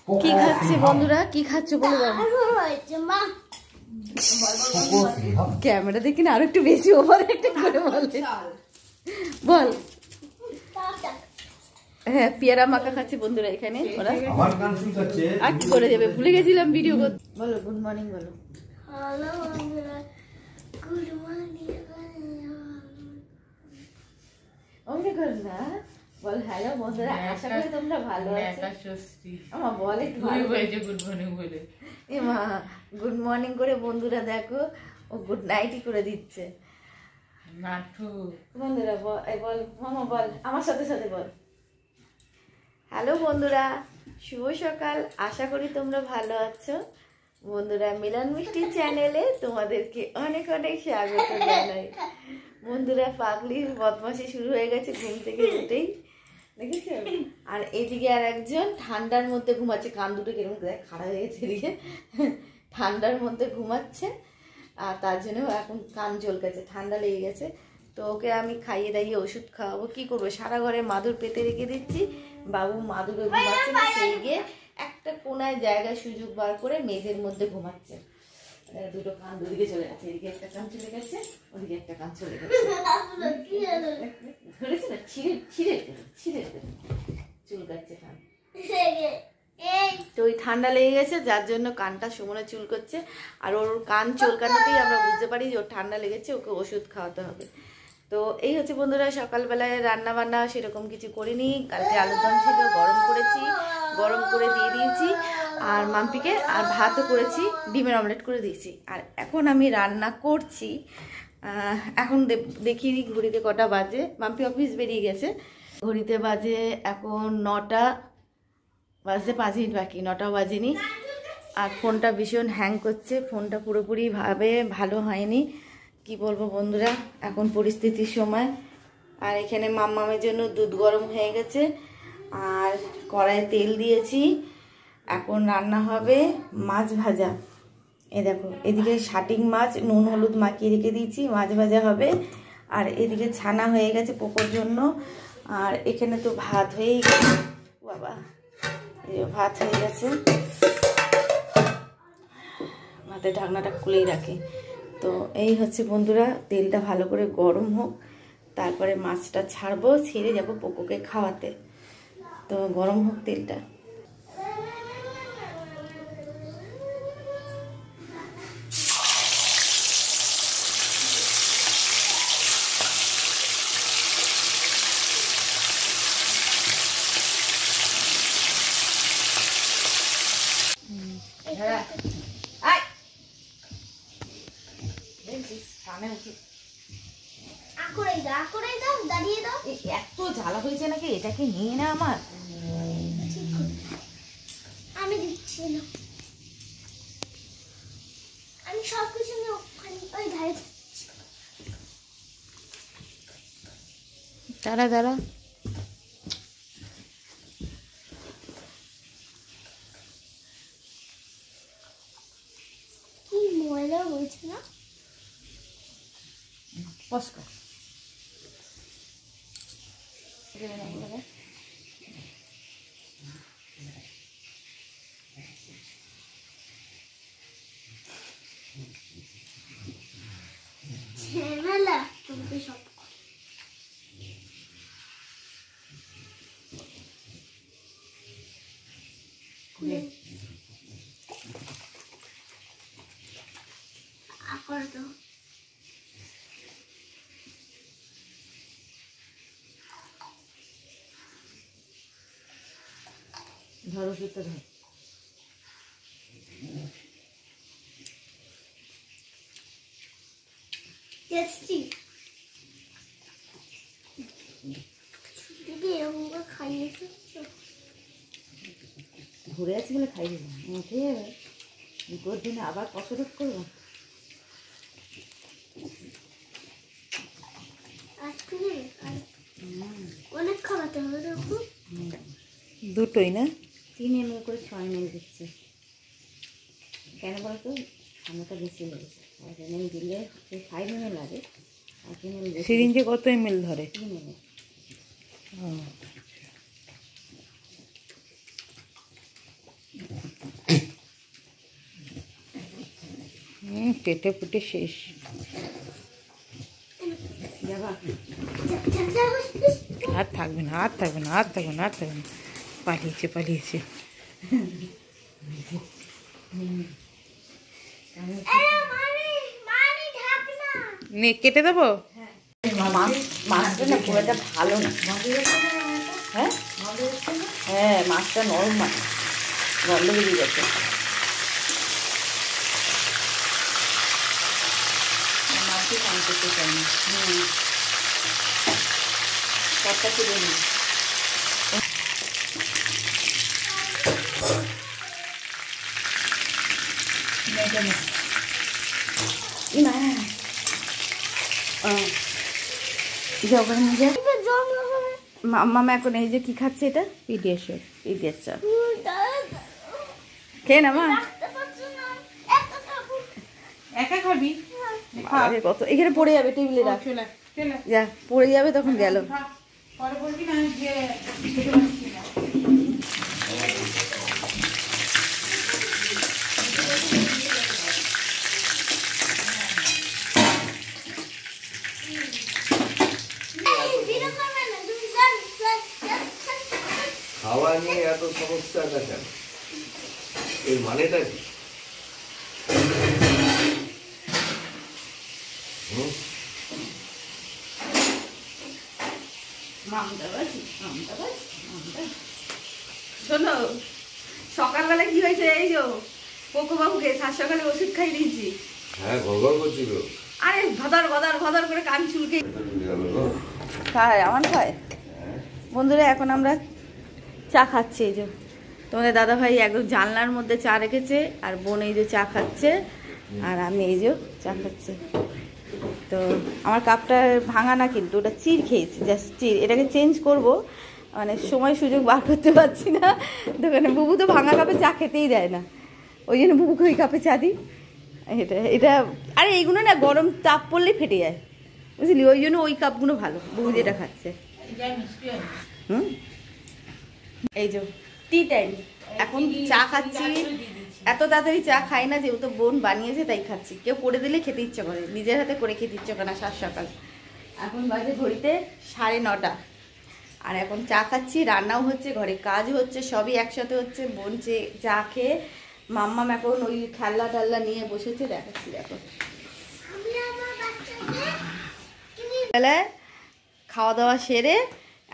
কি খাচ্ছে বন্ধুরা? কি খাচ্ছে বলে দাও। ক্যামেরা দেখি না, আরো একটু বেশি ওভার অ্যাক্টিং করে বলে। বল। হ্যাঁ, পেয়ারা মাখা খাচ্ছে বন্ধুরা এখানে ওরা। আর কি করে যাবে, ভুলে গেছিলাম ভিডিও করতে। বলো গুড মর্নিং বলো। হ্যালো বন্ধুরা, গুড মর্নিং। ওকে কর না, বল হ্যালো বন্ধুরা, আশা করি তোমরা ভালো আছো। আমা বল একটু ভালো হয়েছে গুড মর্নিং বলে। এ মা, গুড মর্নিং করে বন্ধুরা দেখো ও গুড নাইটই করে দিচ্ছে। নাটু বন্ধুরা বল মামা বল আমার সাথে সাথে বল। হ্যালো বন্ধুরা, শুভ সকাল, আশা করি তোমরা ভালো আছো। বন্ধুরা মিলন মিষ্টি চ্যানেলে তোমাদেরকে অনেক অনেক স্বাগত জানাই। বন্ধুরা পাগলি বদমাশি শুরু হয়ে গেছে ঘুম থেকে উঠেই, দেখেছো? আর এদিকে আর একজন ঠান্ডার মধ্যে ঘুমাচ্ছে, কান দুটো কিরকম খাড়া হয়ে গেছে এদিকে, ঠান্ডার মধ্যে ঘুমাচ্ছে। আর তার জন্য এখন কান ঝলকাচ্ছে, ঠান্ডা লেগে গেছে। তো ওকে আমি খাইয়ে দাইয়ে ওষুধ খাওয়াবো, কি করবো, সারা ঘরে মাদুর পেতে রেখে দিচ্ছি। বাবু মাদুরে ঘুমাচ্ছে না, সেই গিয়ে একটা কোনায় জায়গায় সুযোগ বার করে মেঝের মধ্যে ঘুমাচ্ছে। দুটো কান দুদিকে চলে গেছে, এদিকে একটা কান চলে গেছে, ওদিকে একটা কান চলে গেছে। ধরেছে না, ছিঁড়ে চুলকাচ্ছে কান। তো ওই ঠান্ডা লেগে গেছে যার জন্য কানটা সুমনে চুল করছে। আর ওর কান চুলকানোতেই আমরা বুঝতে পারি যে ওর ঠান্ডা লেগেছে, ওকে ওষুধ খাওয়াতে হবে। তো এই হচ্ছে বন্ধুরা, সকালবেলায় রান্না বান্না সেরকম কিছু করিনি। কালকে আলুর দম ছিল, গরম করেছি, গরম করে দিয়ে দিয়েছি আর মাম্পিকে, আর ভাতও করেছি, ডিমের অমলেট করে দিয়েছি। আর এখন আমি রান্না করছি। এখন দেখি ঘড়িতে কটা বাজে। মাম্পি অফিস বেরিয়ে গেছে, ঘড়িতে বাজে এখন 9টা বাজতে 5 মিনিট বাকি, 9টাও বাজেনি। আর ফোনটা ভীষণ হ্যাং করছে, ফোনটা পুরোপুরিভাবে ভালো হয়নি। কি বলবো বন্ধুরা, এখন পরিস্থিতির সময়। আর এখানে মাম্মামের জন্য দুধ গরম হয়ে গেছে আর কড়াইয়ে তেল দিয়েছি। এখন রান্না হবে মাছ ভাজা। এ দেখো, এদিকে শাটিং মাছ নুন হলুদ মাখিয়ে রেখে দিয়েছি, মাছ ভাজা হবে। আর এদিকে ছানা হয়ে গেছে পোকোর জন্য। আর এখানে তো ভাত হয়েই গেছে, বাবা ভাত হয়ে গেছে। ভাতের ঢাকনাটা খুলেই রাখি। তো এই হচ্ছে বন্ধুরা, তেলটা ভালো করে গরম হোক, তারপরে মাছটা ছাড়বো, ছেড়ে যাবো পোকোকে খাওয়াতে। তো গরম হোক তেলটা। এত জ্বালা হয়েছে নাকি, এটাকে নিয়ে না আমার, আমি দিচ্ছি না, আমি সবকিছু ওই ধারে দাঁড়া দাঁড়া। কি ময়লা হয়েছে না, পস্কার ঝামেলা তুমি সব আবার তো ধরো সুতো ধর। টেস্টি দিদি এরকম করে খাইয়েছো, ঘুরে আছি বলে খাই দিলাম, উঠে যাবে দুটোর দিনে আবার কসরত করবো। অনেক খাওয়াতে হবে, দুটোই না, 3 ml করে 6 ml দিচ্ছে। কেন বলতো, ঠান্ডাটা বেশি লেগেছে, 5 ml দিলে 5 ml লাগে, 5 ml সিরিঞ্জে কত ml ধরে? 3 ml। কেটে ফুটে শেষ। আর থাকবে না, আর থাকবে না, আর থাকবে না, আর থাকবে না। পালিয়েছে, পালিয়েছে। নে কেটে দেবো। মাছটা না খুব একটা ভালো না। হ্যাঁ হ্যাঁ, মাছটা নরম মাছ, গন্ধ বেরিয়ে গেছে। মাছই কাম করতে চাই না। সবটা তুলে নিই। মামা এখন এই যে কি খাচ্ছে, এটা পিডিয়াশর, পিডিয়াশর খেয়ে না মা। একা খাবি কত, এখানে পড়ে যাবে, টেবিলে রাখ, যা পড়ে যাবে তখন গেল। খাওয়া নিয়ে এত সমস্যা কেন? এর মানেটা কি? শোনো, সকালবেলা কি হয়েছে, এই যে কোকো বাবুকে সাত সকালে ওষুধ খাই দিয়েছি। হ্যাঁ, গড়গড় করছিল। আরে ভদার ভদার ভদার করে কান চুলকে খায়, আমার খায়। বন্ধুরা এখন আমরা চা খাচ্ছি। এই যে তোমাদের দাদা ভাই একদম জানলার মধ্যে চা রেখেছে, আর বোন এই যে চা খাচ্ছে, আর আমি এই যে চা খাচ্ছি। তো আমার কাপটা ভাঙা না, কিন্তু ওটা চির খেয়েছি, জাস্ট চির। এটাকে চেঞ্জ করব, মানে সময় সুযোগ বার করতে পারছি না দোকানে। বুবু তো ভাঙা কাপে চা খেতেই দেয় না, ওই জন্য বুবুকে ওই কাপে চা দিই। এটা আরে এইগুলো না গরম তাপ পড়লেই ফেটে যায়, বুঝলি, ওই জন্য ওই কাপগুলো ভালো। বুবু যেটা খাচ্ছে। এই যে টি টাইম, এখন চা খাচ্ছি। এত তাড়াতাড়ি চা খাই না, যেহেতু বোন বানিয়েছে তাই খাচ্ছি। কেউ করে দিলে খেতে ইচ্ছে করে, নিজের হাতে করে খেতে ইচ্ছে করে না সাত সকাল। এখন বাজে ঘড়িতে 9:30, আর এখন চা খাচ্ছি, রান্নাও হচ্ছে, ঘরে কাজ হচ্ছে, সবই একসাথে হচ্ছে। বোন চা খেয়ে মাম্মাম এখন ওই খেলনা টেলনা নিয়ে বসেছে, দেখাচ্ছি দেখো। বেলায় খাওয়া দাওয়া সেরে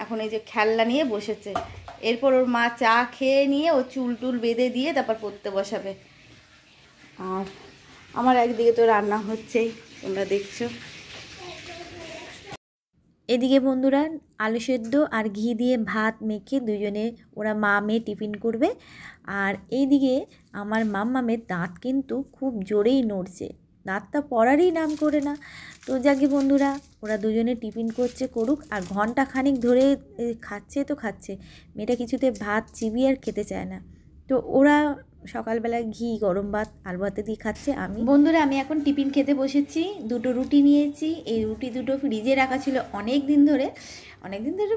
এখন এই যে খেলনা নিয়ে বসেছে। এরপর ওর মা চা খেয়ে নিয়ে ও চুল টুল বেঁধে দিয়ে তারপর পড়তে বসাবে। আর আমার একদিকে তো রান্না হচ্ছেই, তোমরা দেখছো। এদিকে বন্ধুরা আলু সেদ্ধ আর ঘি দিয়ে ভাত মেখে দুজনে ওরা মা মেয়ে টিফিন করবে। আর এইদিকে আমার মাম্মামের দাঁত কিন্তু খুব জোরেই নড়ছে, দাঁতটা পড়ারই নাম করে না। তো যাকে বন্ধুরা ওরা দুজনে টিফিন করছে, করুক। আর ঘন্টা খানিক ধরে খাচ্ছে তো খাচ্ছে, মেয়েটা কিছুতে ভাত চিবিয়ে আর খেতে চায় না। তো ওরা সকালবেলায় ঘি গরম ভাত আলু ভাতে দিয়ে খাচ্ছে। বন্ধুরা আমি এখন টিফিন খেতে বসেছি, দুটো রুটি নিয়েছি। এই রুটি দুটো ফ্রিজে রাখা ছিল অনেক দিন ধরে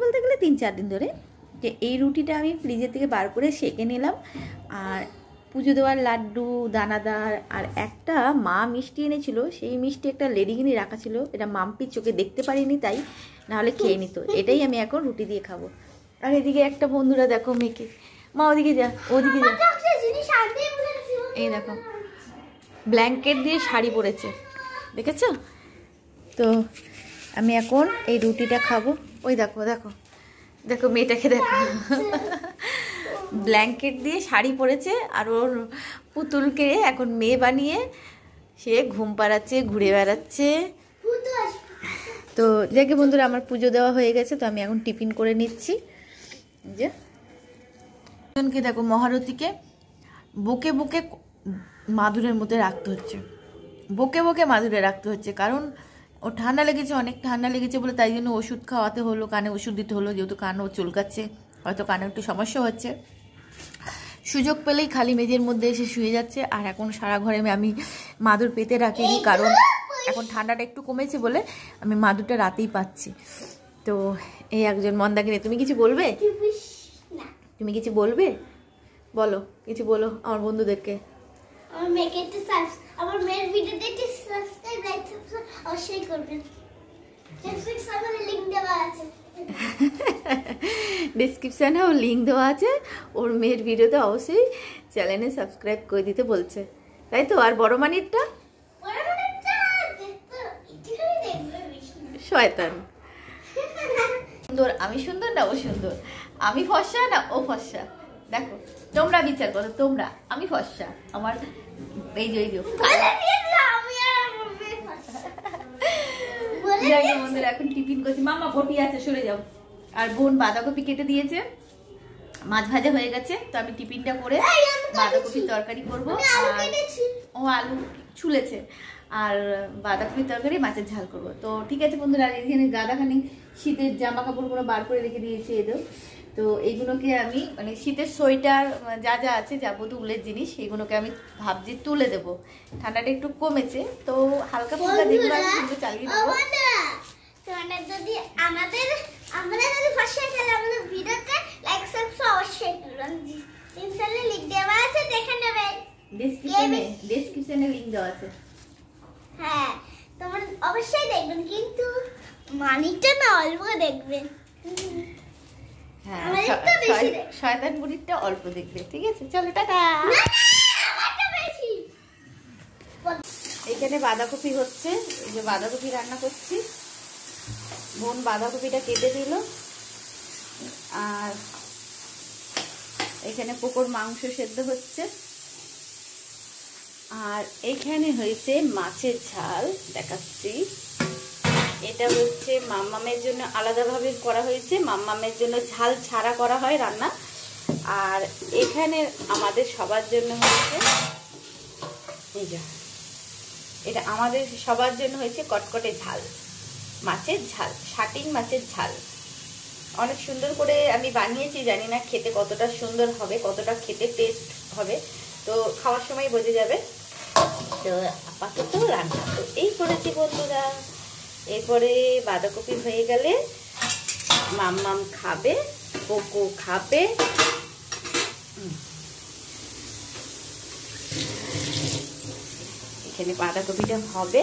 বলতে গেলে 3-4 দিন ধরে। যে এই রুটিটা আমি ফ্রিজের থেকে বার করে সেঁকে নিলাম। আর পুজো দেওয়ার লাড্ডু দানাদার আর একটা মা মিষ্টি এনেছিল, সেই মিষ্টি একটা লেডিগিনি রাখা ছিল, এটা মাম্পির চোখে দেখতে পারিনি, তাই নাহলে খেয়ে নিত। এটাই আমি এখন রুটি দিয়ে খাবো। আর এদিকে একটা বন্ধুরা দেখো মেয়েকে, মা ওদিকে যা, ওদিকে যা, এই দেখো ব্ল্যাঙ্কেট দিয়ে শাড়ি পরেছে, দেখেছো তো। আমি এখন এই রুটিটা খাবো। ওই দেখো দেখো দেখো মেয়েটাকে দেখো, ব্ল্যাঙ্কেট দিয়ে শাড়ি পরেছে, আর ওর পুতুলকে এখন মেয়ে বানিয়ে সে ঘুম পাড়াচ্ছে, ঘুরে বেড়াচ্ছে। তো যাকে বন্ধুরা আমার পুজো দেওয়া হয়ে গেছে, তো আমি এখন টিফিন করে নিচ্ছি। যে দেখো মহারথীকে বকে বকে মাদুরের মধ্যে রাখতে হচ্ছে, বকে বকে মাদুরে রাখতে হচ্ছে, কারণ ও ঠান্ডা লেগেছে, অনেক ঠান্ডা লেগেছে বলে তাই জন্য ওষুধ খাওয়াতে হলো, কানে ওষুধ দিতে হলো, যেহেতু কানও চুলকাচ্ছে, হয়তো কানে একটু সমস্যা হচ্ছে। সুযোগ পেলেই খালি মেঝের মধ্যে এসে শুয়ে যাচ্ছে। আর এখন সারা ঘরে আমি মাদুর পেতে রাখিনি, কারণ এখন ঠান্ডাটা একটু কমেছে বলে আমি মাদুরটা রাতেই পাচ্ছি। তো এই একজন মন্দাকিনী, তুমি কিছু বলবে? তুমি কিছু বলবে? বলো, কিছু বলো আমার বন্ধুদেরকে। আমার মেয়েকে একটু আমার মেয়ের ভিডিওতে একটু সাবস্ক্রাইব লাইক অবশ্যই করবেন। ডেসক্রিপশনে লিংক দেওয়া আছে। ডিসক্রিপশানে ওর লিঙ্ক দেওয়া আছে, ওর মেয়ের ভিডিওতে অবশ্যই চ্যানেলে সাবস্ক্রাইব করে দিতে বলছে, তাই তো? আর বড় মানিরটা শয়তান। সুন্দর, আমি সুন্দর না ও সুন্দর? আমি ফর্সা না ও ফর্সা? দেখো তোমরা বিচার করো, তোমরা। আমি ফর্সা, আমার এই যে বন্ধুরা এখন টিফিন করছি। মামা বটি আছে, সরে যাও। আর বোন বাঁধাকপি কেটে দিয়েছে, মাছ ভাজা হয়ে গেছে, তো আমি টিফিনটা করে বাঁধাকপির তরকারি করবো। আর ও আলু ছুলেছে, আর বাঁধাকপির তরকারি মাছের ঝাল করবো। তো ঠিক আছে বন্ধুরা, আর এখানে গাদাখানি শীতের জামা কাপড়গুলো বার করে রেখে দিয়েছে এদের। তো এইগুলোকে আমি মানে শীতের সোয়েটার যা যা আছে যাবতীয় উলের জিনিস সেইগুলোকে আমি ভাবছি তুলে দেবো। ঠান্ডাটা একটু কমেছে, তো হালকা ফুলকা দেখবো আর চালিয়ে দেবো। যদি আমরা যদি ফার্স্ট টাইম আমাদের ভিডিওতে লাইক সাবস্ক্রাইব অবশ্যই করবেন। ইনশাআল্লাহ লিংক দেওয়া আছে, দেখে নেবেন। ডেসক্রিপশনে লিংক দেওয়া আছে। হ্যাঁ, তোমরা অবশ্যই দেখবেন, কিন্তু মানিটা না অল্প দেখবেন। হ্যাঁ, শয়তান বুড়িটা অল্প দেখবে। ঠিক আছে, চলো টাটা। এখানে বাঁধাকপি হচ্ছে, এই যে বাঁধাকপি রান্না করছি। বোন বাঁধাকপিটা কেটে দিল, আর এখানে পোকোর মাংস সেদ্ধ হচ্ছে, আর এখানে হয়েছে মাছের ঝাল দেখাচ্ছি। এটা হচ্ছে মাম্মামের জন্য আলাদাভাবে করা হয়েছে, মাম্মামের জন্য ঝাল ছাড়া করা হয় রান্না। আর এখানে আমাদের সবার জন্য হয়েছে, এই যে এটা আমাদের সবার জন্য হয়েছে কটকটে ঝাল, মাছের ঝাল, শাটিং মাছের ঝাল। অনেক সুন্দর করে আমি বানিয়েছি, জানি না খেতে কতটা সুন্দর হবে, কতটা খেতে টেস্ট হবে, তো খাওয়ার সময় বোঝা যাবে। তো আপাতত রান্না তো এই করেছি বন্ধুরা। এরপরে বাঁধাকপি হয়ে গেলে মাম্মাম খাবে, পোকো খাবে। এখানে বাঁধাকপিটা হবে,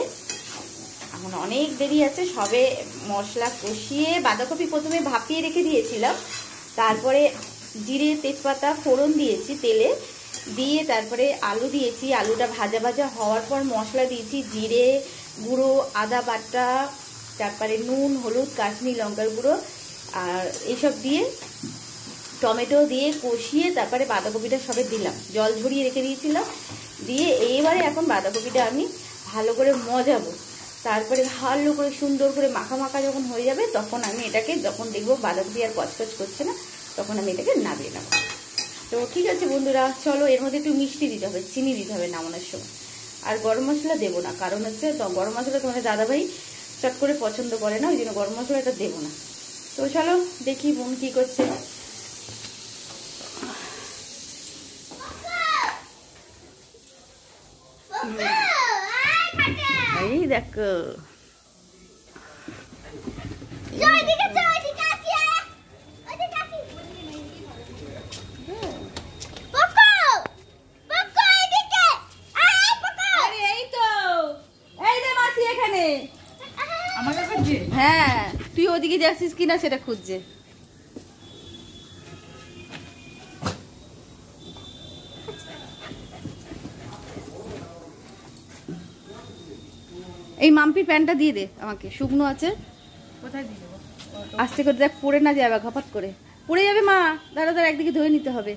এখন অনেক দেরি আছে। সবে মশলা কষিয়ে বাঁধাকপি প্রথমে ভাপিয়ে রেখে দিয়েছিলাম, তারপরে জিরে তেজপাতা ফোড়ন দিয়েছি তেলে দিয়ে, তারপরে আলু দিয়েছি। আলুটা ভাজা ভাজা হওয়ার পর মশলা দিয়েছি, জিরে গুঁড়ো, আদা বাটা, তারপরে নুন, হলুদ, কাশ্মীরি লঙ্কার গুঁড়ো, আর এইসব দিয়ে টমেটো দিয়ে কষিয়ে তারপরে বাঁধাকপিটা সবে দিলাম, জল ঝরিয়ে রেখে দিয়েছিলাম। দিয়ে এইবারে এখন বাঁধাকপিটা আমি ভালো করে মজাবো, তারপরে ভালো করে সুন্দর করে মাখা মাখা যখন হয়ে যাবে, তখন আমি এটাকে, যখন দেখবো বাঁধাকপি আর কচকচ করছে না, তখন আমি এটাকে নামিয়ে নেবো। তো ঠিক আছে বন্ধুরা, চলো এর মধ্যে একটু মিষ্টি দিতে হবে, চিনি দিতে হবে নামানোর সময়। আর গরম মশলা দেবো না, কারণ হচ্ছে গরম মশলা তোমাদের দাদাভাই চট করে পছন্দ করে না, ওই জন্য গরম মশলাটা দেবো না। তো চলো দেখি বোন কি করছে। এই দেখো, হ্যাঁ তুই ওদিকে যাচ্ছিস কিনা সেটা খুঁজছে। এই মাম্পির প্যান্টটা দিয়ে দে আমাকে, শুকনো আছে। কোথায় দিয়ে দেবো? আস্তে করে দেখ, পড়ে না যাবে, ঘপাত করে পড়ে যাবে। মা দাঁড়া দাঁড়া, একদিকে ধরে নিতে হবে।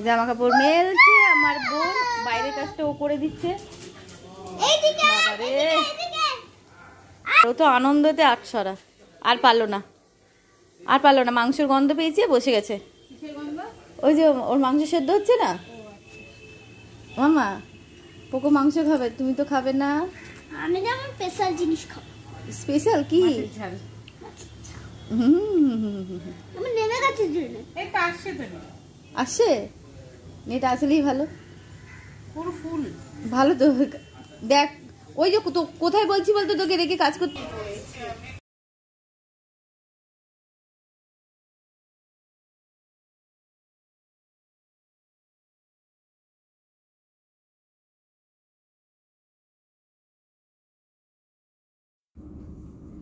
জামা কাপড় মেলছে আমার বোন, বাইরের কাজটা ও করে দিচ্ছে। ও তো আনন্দতে আটসরা, আর পারলো না, আর পারলো না। মাংসের গন্ধ পেয়েছে, বসে গেছে। ওই যে ওর মাংস সেদ্ধ হচ্ছে না। মামা পোকো মাংস খাবে, তুমি তো খাবে না। আমি যেমন স্পেশাল জিনিস খাবো। স্পেশাল কি? আমি নেমে গেছি জন্য। এটা আসছে তো না। আসছে, এটা আসলেই ভালো, পুরো ফুল ভালো তো। দেখ ওই যে কোথায় বলছি বলতো তোকে রেখে কাজ করতে।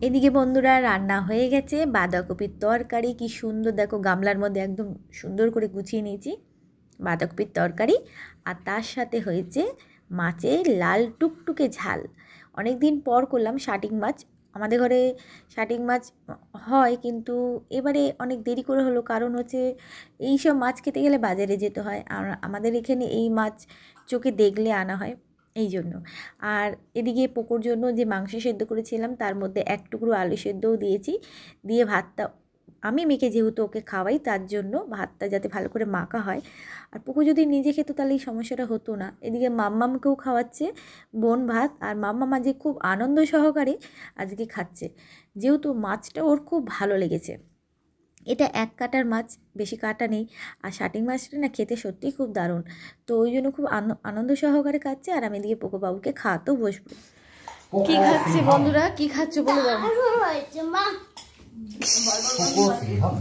এদিকে বন্ধুরা রান্না হয়ে গেছে, বাঁধাকপির তরকারি। কি সুন্দর দেখো, গামলার মধ্যে একদম সুন্দর করে গুছিয়ে নিয়েছি বাঁধাকপির তরকারি। আর তার সাথে হয়েছে মাছের লাল টুকটুকে ঝাল। অনেক দিন পর করলাম শাটিং মাছ। আমাদের ঘরে শাটিং মাছ হয়, কিন্তু এবারে অনেক দেরি করে হলো, কারণ হচ্ছে এই সব মাছ খেতে গেলে বাজারে যেতে হয়, আর আমাদের এখানে এই মাছ চোখে দেখলে আনা হয়, এই জন্য। আর এদিকে পোকোর জন্য যে মাংস সেদ্ধ করেছিলাম তার মধ্যে এক টুকরো আলু সেদ্ধও দিয়েছি, দিয়ে ভাতটা আমি মেখে যেহেতু ওকে খাওয়াই তার জন্য ভাতটা যাতে ভালো করে মাখা হয়। আর পোকো যদি নিজে খেত তাহলে এই সমস্যাটা হতো না। এদিকে মাম্মামকেও খাওয়াচ্ছে বোন ভাত, আর মাম্মাম আজকে খুব আনন্দ সহকারে আজকে খাচ্ছে, যেহেতু মাছটা ওর খুব ভালো লেগেছে। এটা এক কাটার মাছ, বেশি কাটা নেই। আর শাটিং মাছটা না খেতে সত্যিই খুব দারুণ, তো ওই জন্য খুব আনন্দ সহকারে খাচ্ছে। আর আমি এদিকে পোকো বাবুকে খাওয়াতেও বসবো। কি খাচ্ছে বন্ধুরা, কি খাচ্ছ বলে দাও। হয়েছে মা,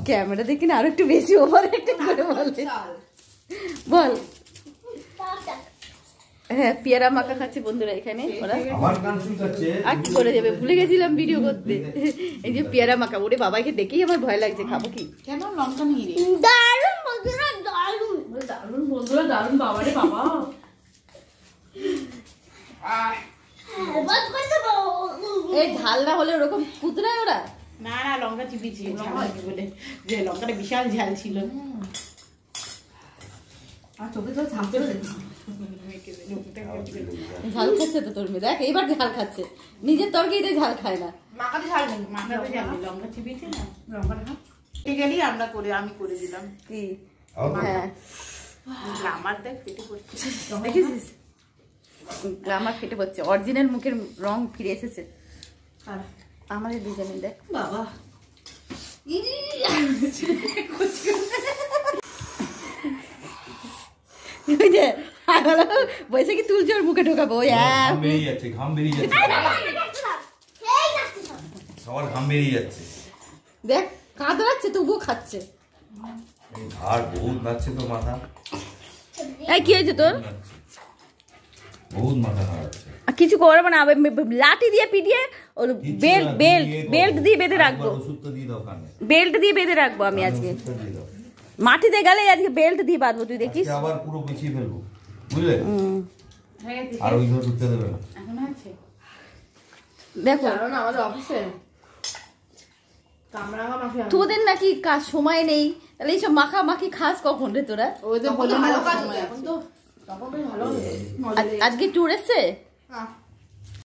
ক্যামেরা দেখি না আরো একটু বেশি ওভার অ্যাক্টিং করে বলে বল। হ্যাঁ, পেয়ারা মাখা খাচ্ছে বন্ধুরা এখানে ওরা। আর কি করে যাবে, ভুলে গেছিলাম ভিডিও করতে। এই যে পেয়ারা মাখা, ওরে বাবাকে দেখেই আমার ভয় লাগছে, খাবো কি? কেন লঙ্কা নিয়ে রে? দারুণ বন্ধুরা, দারুণ। দারুণ বন্ধুরা, দারুণ। বাবা রে বাবা, বল করে দেবো। এই ঝাল না হলে ওরকম কুতরায় ওরা। না না, লঙ্কা চিপিয়েছি বলে, যে লঙ্কাটা বিশাল ঝাল ছিল। আর চোখে তো ঝাঁপতে ঝাল খাচ্ছে তো তোর মেয়ে, দেখ এইবার ঝাল খাচ্ছে, নিজের তরকারিতে ঝাল খায় না। মাখাতে ঝাল নেই, মাখাতে ঝাল নেই, লঙ্কা চিপিয়েছি না, লঙ্কাটা গেলেই আমি করে দিলাম। কি? হ্যাঁ, আমার দেখ পেটে পড়ছে, দেখেছিস আমার ফেটে পড়ছে, অরিজিনাল মুখের রং ফিরে এসেছে আমাদের দুজনে। দেখ বাবা, ওই যে বসে কি তুলছে ওর মুখে ঢোকাবো, ওই ঘাম বেরিয়ে যাচ্ছে, ঘাম বেরিয়ে যাচ্ছে, এই নাচতে সব। সবার ঘাম বেরিয়ে যাচ্ছে। দেখ কাঁদড়াচ্ছে তবুও খাচ্ছে। এই ঘাড় বহুত নাচছে তো, মাথা এই কি হয়েছে তোর? বহুত মাথা নাড়াচ্ছে। কিছু করবো না, লাঠি দিয়ে পিটিয়ে ওর বেল্ট দিয়ে বেঁধে রাখবো, ওষুধ তো দিয়ে দাও কানে, বেল্ট দিয়ে বেঁধে রাখবো আমি আজকে। ওষুধটা দিয়ে দাও। মাটিতে গেলে আজকে বেল্ট দিয়ে বাঁধবো, তুই দেখিস। আজকে আবার পুরো পিছিয়ে ফেলবো, বুঝলে? আর ওই ঘর ঢুকতে দেবে না। এখন আছে দেখো আমাদের অফিসে কামড়া মাখা, তোদের নাকি কাজ সময় নেই, তাহলে এইসব মাখামাখি খাস কখন রে তোরা? ওদের বলে ভালো কাজ, এখন তো তখন ভালো। আজকে ট্যুর এসছে? হ্যাঁ